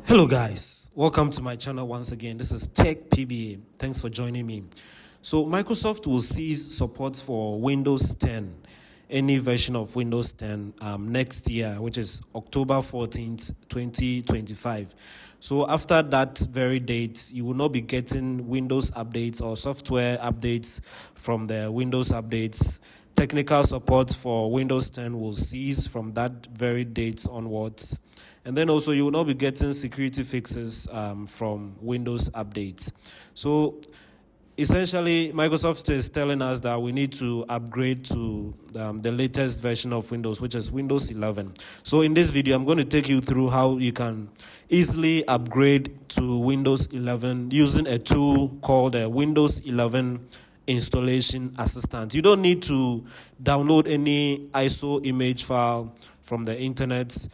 Hello guys, welcome to my channel once again. This is Tech PBA. Thanks for joining me. So Microsoft will cease support for Windows 10, any version of Windows 10 next year, which is October 14th, 2025. So after that very date, you will not be getting Windows updates or software updates from the Windows updates. Technical support for Windows 10 will cease from that very date onwards. And then also you will not be getting security fixes from Windows updates. So essentially, Microsoft is telling us that we need to upgrade to the latest version of Windows, which is Windows 11. So in this video, I'm going to take you through how you can easily upgrade to Windows 11 using a tool called Windows 11 Installation Assistant. You don't need to download any ISO image file from the internet.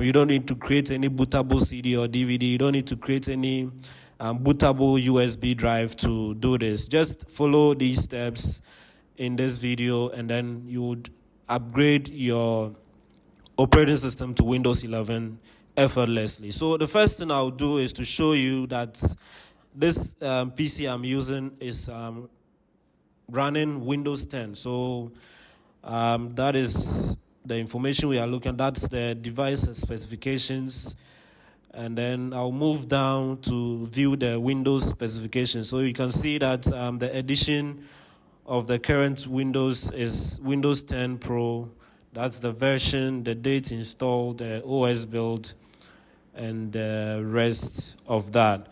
You don't need to create any bootable CD or DVD. You don't need to create any bootable USB drive to do this. Just follow these steps in this video and then you would upgrade your operating system to Windows 11 effortlessly. So the first thing I'll do is to show you that this PC I'm using is running Windows 10. So that is the information we are looking at. That's the device specifications. And then I'll move down to view the Windows specifications. So you can see that the edition of the current Windows is Windows 10 Pro. That's the version, the date installed, the OS build, and the rest of that.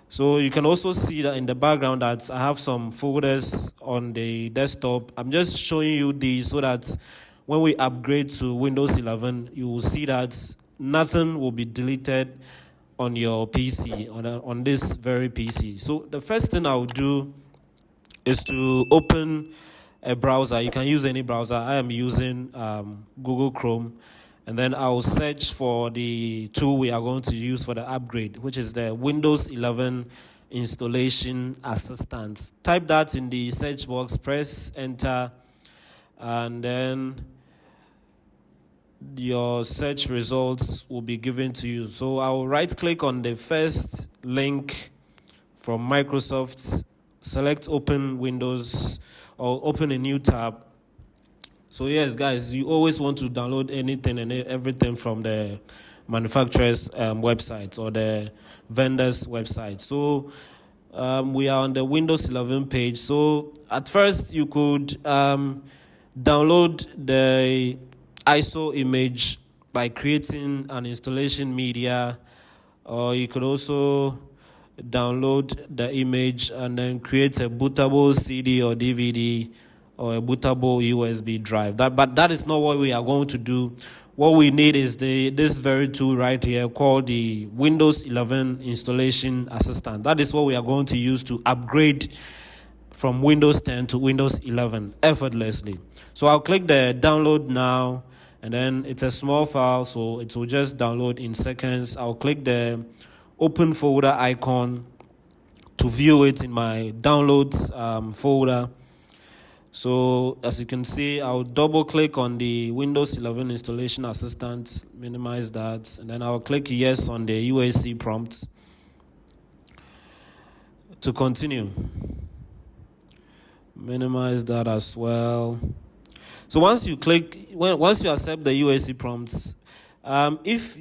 So you can also see that in the background that I have some folders on the desktop. I'm just showing you these so that when we upgrade to Windows 11, you will see that nothing will be deleted on your PC, on this very PC. So the first thing I'll do is to open a browser. You can use any browser. I am using Google Chrome. And then I'll search for the tool we are going to use for the upgrade, which is the Windows 11 Installation Assistant. Type that in the search box, press enter, and then your search results will be given to you. So I'll right click on the first link from Microsoft, select open Windows or open a new tab. So yes, guys, you always want to download anything and everything from the manufacturer's website or the vendor's website. So we are on the Windows 11 page. So at first you could download the ISO image by creating an installation media, or you could also download the image and then create a bootable CD or DVD or a bootable USB drive. But that is not what we are going to do. What we need is this very tool right here called the Windows 11 Installation Assistant. That is what we are going to use to upgrade from Windows 10 to Windows 11 effortlessly. So I'll click the download now, and then it's a small file, so it will just download in seconds. I'll click the open folder icon to view it in my downloads folder. So as you can see, I'll double click on the Windows 11 Installation Assistant, minimize that, and then I'll click yes on the UAC prompt to continue. Minimize that as well. So once you accept the UAC prompts, if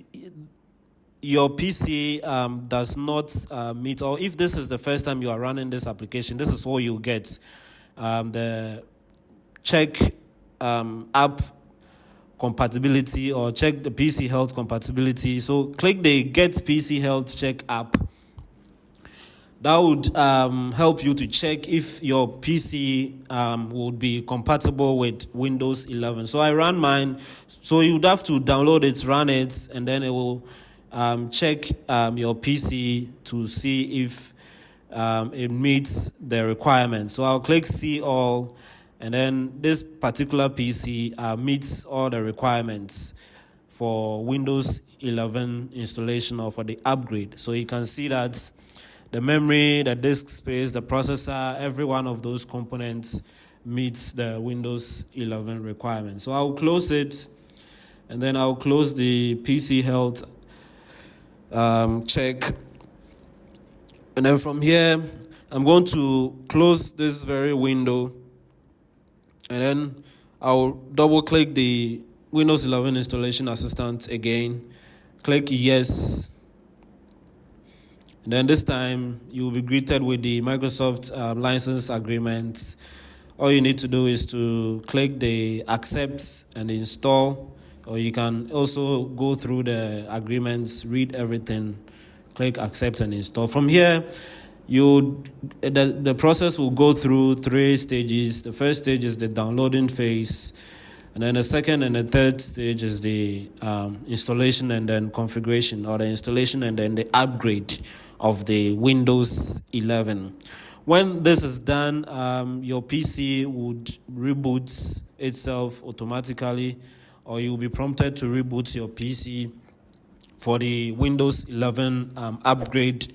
your PC does not meet, or if this is the first time you are running this application, this is what you get. The check app compatibility or check the PC health compatibility. So click the Get PC Health Check app. That would help you to check if your PC would be compatible with Windows 11. So I ran mine. So you'd have to download it, run it, and then it will check your PC to see if it meets the requirements. So I'll click see all, and then this particular PC meets all the requirements for Windows 11 installation or for the upgrade. So you can see that the memory, the disk space, the processor, every one of those components meets the Windows 11 requirements. So I'll close it, and then I'll close the PC Health check. And then from here, I'm going to close this very window, and then I'll double click the Windows 11 installation assistant again. Click yes. And then this time you will be greeted with the Microsoft license agreement. All you need to do is to click the accept and install, or you can also go through the agreements, read everything, click accept and install. From here, the process will go through 3 stages. The first stage is the downloading phase, and then the second and the third stage is the installation and then configuration, or the installation and then the upgrade of the Windows 11. When this is done, your PC would reboot itself automatically, or you'll be prompted to reboot your PC for the Windows 11 upgrade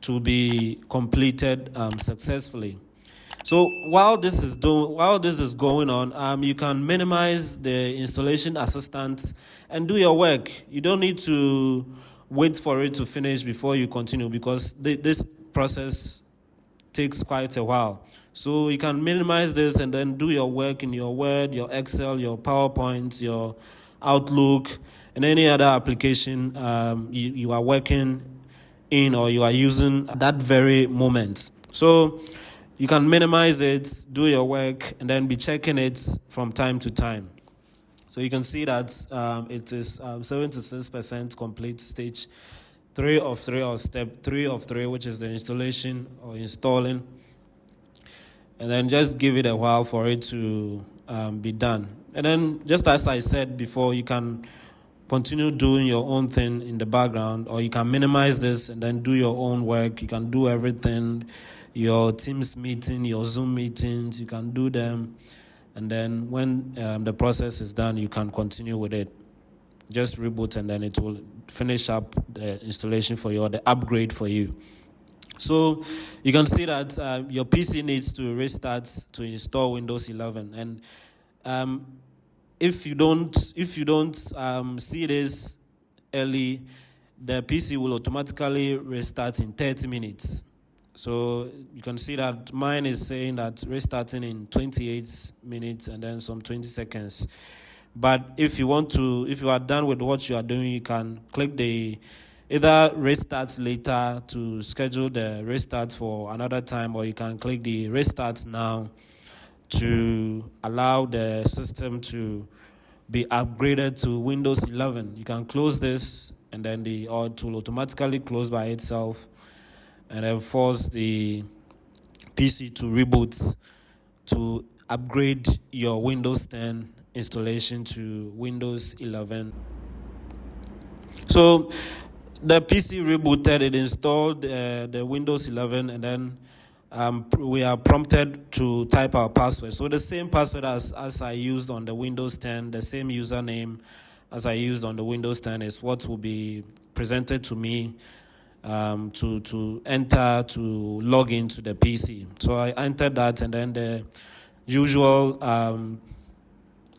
to be completed successfully. So while this is going on, you can minimize the installation assistant and do your work. You don't need to wait for it to finish before you continue, because this process takes quite a while. So you can minimize this and then do your work in your Word, your Excel, your PowerPoint, your Outlook, and any other application you are working in or you are using at that very moment. So you can minimize it, do your work, and then be checking it from time to time. So you can see that it is 76% complete, stage 3 of 3, or step 3 of 3, which is the installation or installing. And then just give it a while for it to be done. And then, just as I said before, you can continue doing your own thing in the background, or you can minimize this and then do your own work. You can do everything, your Teams meeting, your Zoom meetings, you can do them. And then when the process is done, you can continue with it. Just reboot and then it will finish up the installation for you, or the upgrade for you. So you can see that your PC needs to restart to install Windows 11. And if you don't see this early, the PC will automatically restart in 30 minutes. So you can see that mine is saying that restarting in 28 minutes and then some 20 seconds. But if you are done with what you are doing, you can click the either restart later to schedule the restart for another time, or you can click the restart now to allow the system to be upgraded to Windows 11. You can close this and then it will automatically close by itself, and then force the PC to reboot to upgrade your Windows 10 installation to Windows 11. So the PC rebooted, it installed the Windows 11, and then we are prompted to type our password. So the same password as I used on the Windows 10, the same username as I used on the Windows 10 is what will be presented to me to enter to log into the PC. So I entered that, and then the usual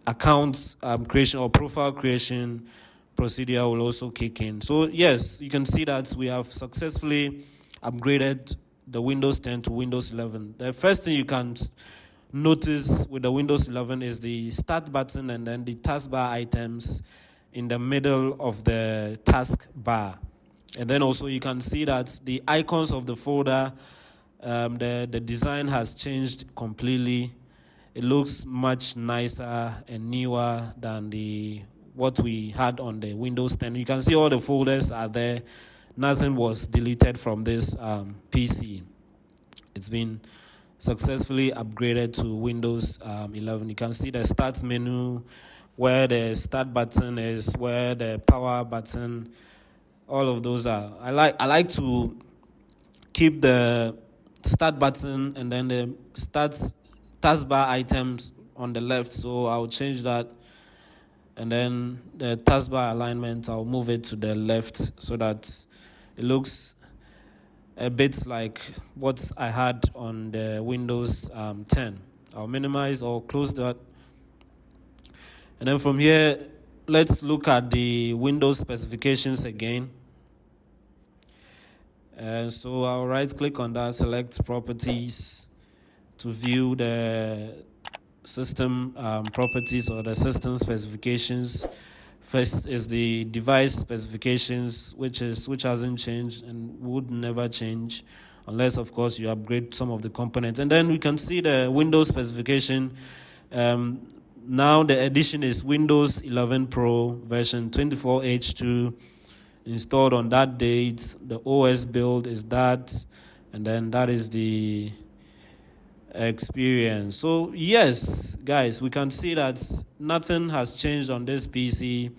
account creation or profile creation procedure will also kick in. So yes, you can see that we have successfully upgraded the Windows 10 to Windows 11. The first thing you can notice with the Windows 11 is the start button and then the taskbar items in the middle of the taskbar. And then also you can see that the icons of the folder, the design has changed completely. It looks much nicer and newer than what we had on the Windows 10. You can see all the folders are there. Nothing was deleted from this PC. It's been successfully upgraded to Windows 11. You can see the start menu, where the start button is, where the power button, all of those are. I like to keep the start button and then the start taskbar items on the left, so I'll change that. And then the taskbar alignment, I'll move it to the left so that it looks a bit like what I had on the Windows 10. I'll minimize or close that. And then from here, let's look at the Windows specifications again. So I'll right click on that, select properties to view the system properties or the system specifications. First is the device specifications, which hasn't changed and would never change unless, of course, you upgrade some of the components. And then we can see the Windows specification. Now the edition is Windows 11 Pro version 24H2 installed on that date. The OS build is that, and then that is the experience. So yes, guys, we can see that nothing has changed on this PC.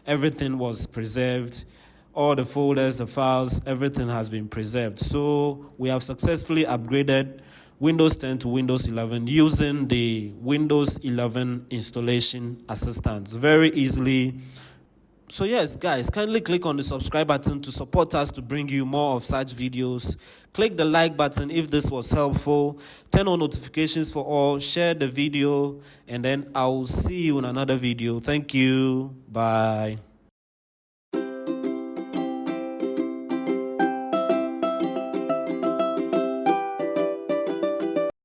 Everything was preserved. All the folders, the files, everything has been preserved. So we have successfully upgraded Windows 10 to Windows 11 using the Windows 11 installation assistance very easily. So yes, guys, kindly click on the subscribe button to support us to bring you more of such videos. Click the like button if this was helpful. Turn on notifications for all. Share the video. And then I'll see you in another video. Thank you. Bye.